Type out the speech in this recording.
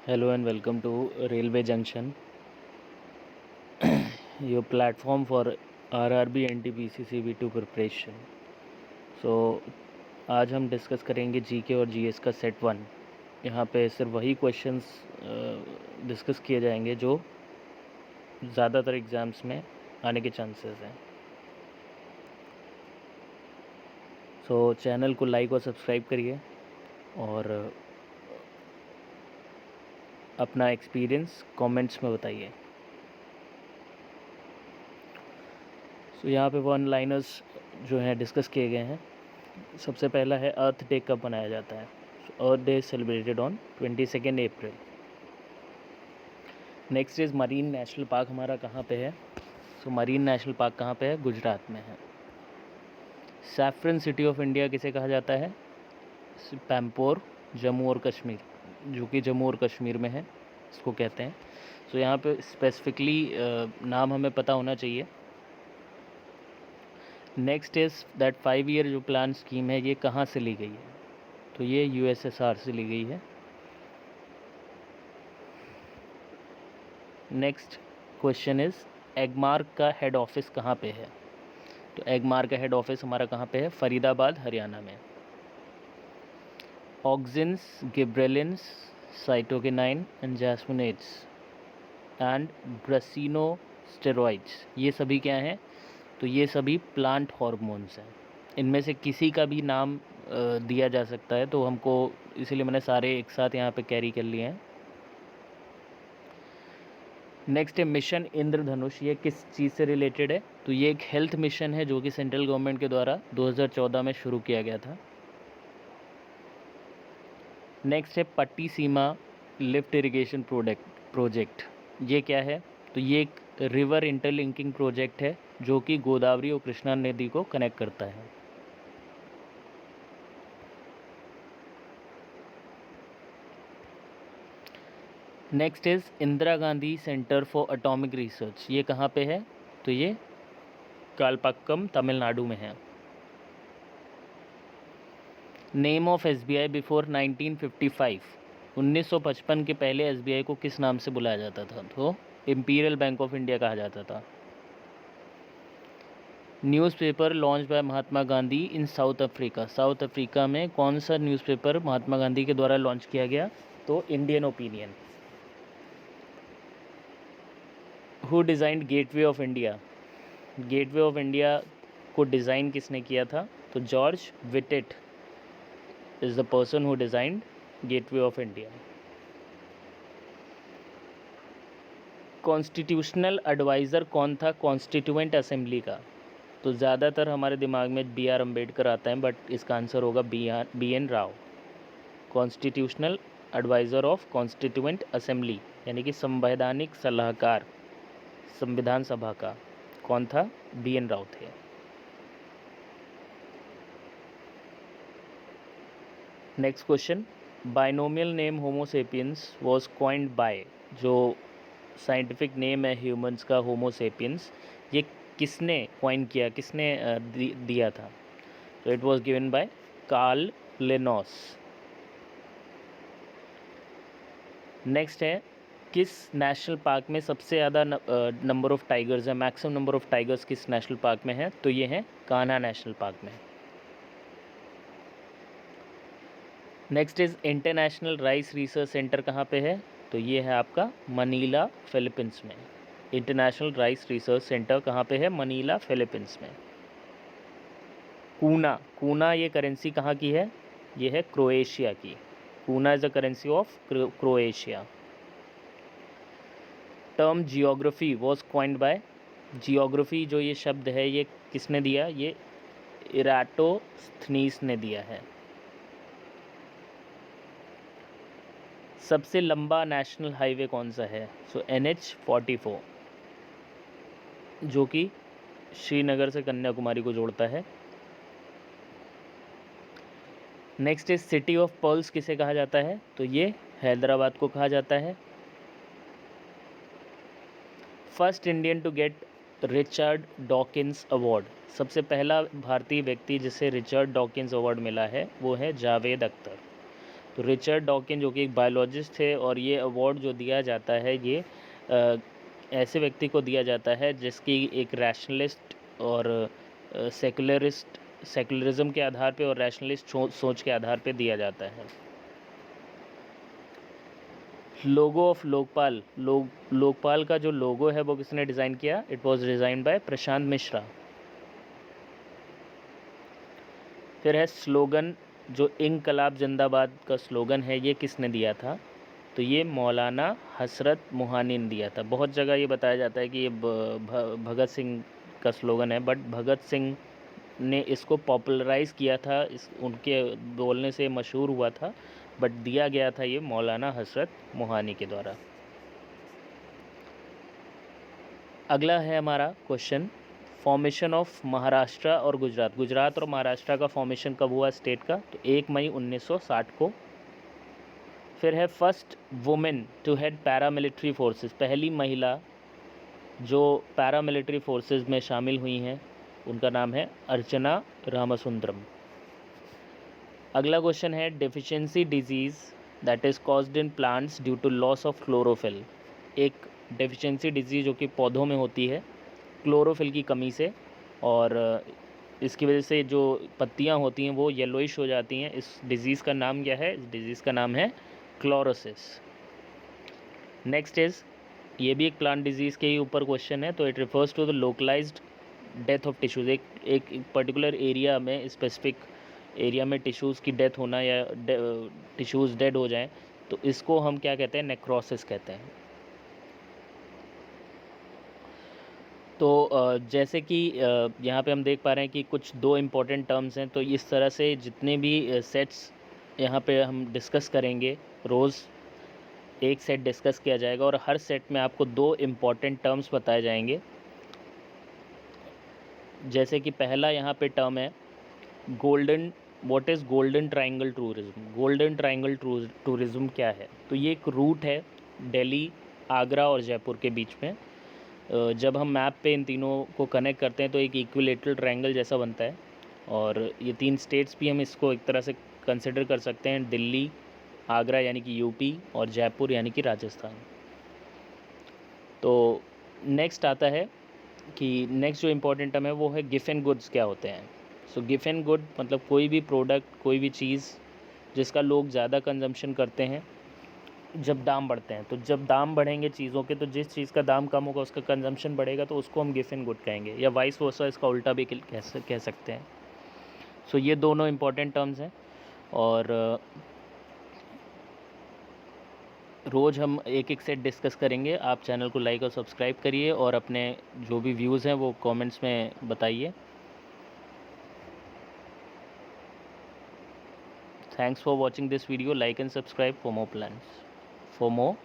Hello and welcome to Railway Junction, your platform for RRB NTPC CV2 preparation. आज हम discuss करेंगे GK और GS का set 1। यहाँ पे सिर्फ वही क्वेश्चंस डिस्कस किए जाएंगे जो ज़्यादातर एग्ज़ाम्स में आने के चांसेस हैं। चैनल को लाइक और सब्सक्राइब करिए और अपना एक्सपीरियंस कमेंट्स में बताइए। यहाँ पे वन लाइनर्स जो हैं डिस्कस किए गए हैं। सबसे पहला है अर्थ डे कब मनाया जाता है। Earth day celebrated on 22 April. Next is marine national park हमारा कहाँ पे है। मरीन नेशनल पार्क कहाँ पे है? गुजरात में है। सैफरन सिटी ऑफ इंडिया किसे कहा जाता है? पैम्पोर, जम्मू और कश्मीर, जो कि जम्मू और कश्मीर में है, इसको कहते हैं। यहाँ पे स्पेसिफिकली नाम हमें पता होना चाहिए। नेक्स्ट इज़ दैट 5 ईयर जो प्लान स्कीम है ये कहाँ से ली गई है? तो ये यूएसएसआर से ली गई है। नेक्स्ट क्वेश्चन इज़ एगमार्क का हेड ऑफिस कहाँ पे है? तो एगमार्क का हेड ऑफिस हमारा कहाँ पे है? फरीदाबाद, हरियाणा में। ऑक्सिन्स, गिब्रेलिन्स, साइटोकिनाइन एंड जैस्मिनेट्स एंड ब्रासिनोस्टेरॉइड्स, ये सभी क्या हैं? तो ये सभी प्लांट हार्मोन्स हैं। इनमें से किसी का भी नाम दिया जा सकता है, तो हमको इसीलिए मैंने सारे एक साथ यहाँ पे कैरी कर लिए हैं। नेक्स्ट है मिशन इंद्रधनुष। ये किस चीज़ से रिलेटेड है? तो ये एक हेल्थ मिशन है जो कि सेंट्रल गवर्नमेंट के द्वारा 2014 में शुरू किया गया था। नेक्स्ट है पट्टी सीमा लिफ्ट इरिगेशन प्रोजेक्ट। ये क्या है? तो ये एक रिवर इंटरलिंकिंग प्रोजेक्ट है जो कि गोदावरी और कृष्णा नदी को कनेक्ट करता है। Next is Indira Gandhi centre for atomic research. ये कहाँ पे है? तो ये कालपक्कम, तमिलनाडु में है। Name of SBI before 1955। 1955 के पहले एसबीआई को किस नाम से बुलाया जाता था? तो इंपीरियल बैंक ऑफ इंडिया कहा जाता था। Newspaper launch by Mahatma Gandhi in south Africa. South Africa में कौन सा न्यूज़पेपर महात्मा गांधी के द्वारा लॉन्च किया गया? तो Indian Opinion. Who designed Gateway of India? Gateway of India को डिज़ाइन किसने किया था? तो George Wittet is the person who designed Gateway of India. Constitutional adviser कौन था कॉन्स्टिट्यूएंट असेंबली का? तो ज़्यादातर हमारे दिमाग में बी आर अम्बेडकर आता है, बट इसका आंसर होगा B N Rau. Constitutional adviser of constituent assembly यानी कि संवैधानिक सलाहकार संविधान सभा का कौन था? बी एन राव थे। Next question, binomial name homo sapiens was coined by. जो साइंटिफिक नेम है ह्यूमंस का होमो सेपियंस, ये किसने कॉइन किया, किसने दिया था? तो it was given by Carl Linnaeus. Next है किस नेशनल पार्क में सबसे ज़्यादा नंबर ऑफ टाइगर्स है? मैक्सिमम नंबर ऑफ टाइगर्स किस नेशनल पार्क में है? तो ये है कान्हा नेशनल पार्क में। Next is international rice research centre कहाँ पे है? तो ये है आपका मनीला, फिलीपींस में। इंटरनेशनल राइस रिसर्च सेंटर कहाँ पे है? मनीला, फिलीपींस में। कूना ये करेंसी कहाँ की है? ये है क्रोएशिया की। कूना is the currency of Croatia. Term geography was coined by. Geography जो ये शब्द है ये किसने दिया? ये इराटोस्थनीस ने दिया है। सबसे लंबा नेशनल हाईवे कौन सा है? सो NH-44 जो कि श्रीनगर से कन्याकुमारी को जोड़ता है। Next is city of pearls किसे कहा जाता है? तो ये हैदराबाद को कहा जाता है। First Indian to get Richard Dawkins award. सबसे पहला भारतीय व्यक्ति जिसे रिचर्ड डॉकिंस अवार्ड मिला है वो है जावेद अख्तर। तो रिचर्ड डॉकिन जो कि एक बायोलॉजिस्ट थे, और ये अवार्ड जो दिया जाता है ये ऐसे व्यक्ति को दिया जाता है जिसकी एक रैशनलिस्ट और सेकुलरिज्म के आधार पे और रैशनलिस्ट सोच के आधार पे दिया जाता है। लोगो ऑफ लोकपाल, लोकपाल का जो लोगो है वो किसने डिज़ाइन किया? It was design by Prashant Mishra. फिर है स्लोगन, जो इनकलाब जिंदाबाद का स्लोगन है ये किसने दिया था? तो ये मौलाना हसरत मोहानी ने दिया था। बहुत जगह ये बताया जाता है कि ये भगत सिंह का स्लोगन है, बट भगत सिंह ने इसको पॉपुलराइज़ किया था, इस उनके बोलने से मशहूर हुआ था, बट दिया गया था ये मौलाना हसरत मोहानी के द्वारा। अगला है हमारा क्वेश्चन, फॉर्मेशन ऑफ महाराष्ट्र और गुजरात। गुजरात और महाराष्ट्र का फॉर्मेशन कब हुआ स्टेट का? तो 1 मई 1960 को। फिर है first women to head paramilitary forces, पहली महिला जो पैरामिलिट्री फोर्सेस में शामिल हुई हैं उनका नाम है अर्चना रामसुंदरम। अगला क्वेश्चन है deficiency disease that is caused in plants due to loss of chlorophyll. एक डेफिशिएंसी डिजीज़ जो कि पौधों में होती है क्लोरोफिल की कमी से, और इसकी वजह से जो पत्तियां होती हैं वो येलोइश हो जाती हैं। इस डिज़ीज़ का नाम क्या है? इस डिज़ीज़ का नाम है क्लोरोसिस। नेक्स्ट इज़, ये भी एक प्लांट डिजीज़ के ही ऊपर क्वेश्चन है, तो it refers to the localised death of tissues. एक पर्टिकुलर एरिया में, स्पेसिफिक एरिया में टिश्यूज़ की डेथ होना या टिश्यूज़ डेड हो जाएं, तो इसको हम क्या कहते हैं? नेक्रोसिस कहते हैं। तो जैसे कि यहाँ पे हम देख पा रहे हैं कि कुछ 2 इम्पॉर्टेंट टर्म्स हैं, तो इस तरह से जितने भी सेट्स यहाँ पे हम डिस्कस करेंगे, रोज़ एक सेट डिस्कस किया जाएगा और हर सेट में आपको 2 इम्पॉर्टेंट टर्म्स बताए जाएंगे। जैसे कि पहला यहाँ पे टर्म है golden, what is golden triangle tourism. Golden triangle tourism क्या है? तो ये एक रूट है दिल्ली, आगरा और जयपुर के बीच में। जब हम मैप पे इन तीनों को कनेक्ट करते हैं तो एक इक्विलेटरल ट्रायंगल जैसा बनता है, और ये 3 स्टेट्स भी हम इसको एक तरह से कंसिडर कर सकते हैं, दिल्ली, आगरा यानी कि यूपी और जयपुर यानी कि राजस्थान। तो नेक्स्ट आता है कि नेक्स्ट जो इम्पोर्टेंट टर्म है वो है गिफ एंड गुड्स क्या होते हैं। सो गिफ एंड गुड मतलब कोई भी प्रोडक्ट, कोई भी चीज़ जिसका लोग ज़्यादा कंजम्पशन करते हैं जब दाम बढ़ते हैं। तो जब दाम बढ़ेंगे चीज़ों के, तो जिस चीज़ का दाम कम होगा उसका कंजम्पशन बढ़ेगा, तो उसको हम गिफ एंड गुड कहेंगे, या वाइस वर्सा इसका उल्टा भी कह सकते हैं। सो ये दोनों इम्पॉर्टेंट टर्म्स हैं, और रोज़ हम एक एक सेट डिस्कस करेंगे। आप चैनल को लाइक और सब्सक्राइब करिए और अपने जो भी व्यूज़ हैं वो कमेंट्स में बताइए। Thanks for watching this video. Like and subscribe for more plans, for more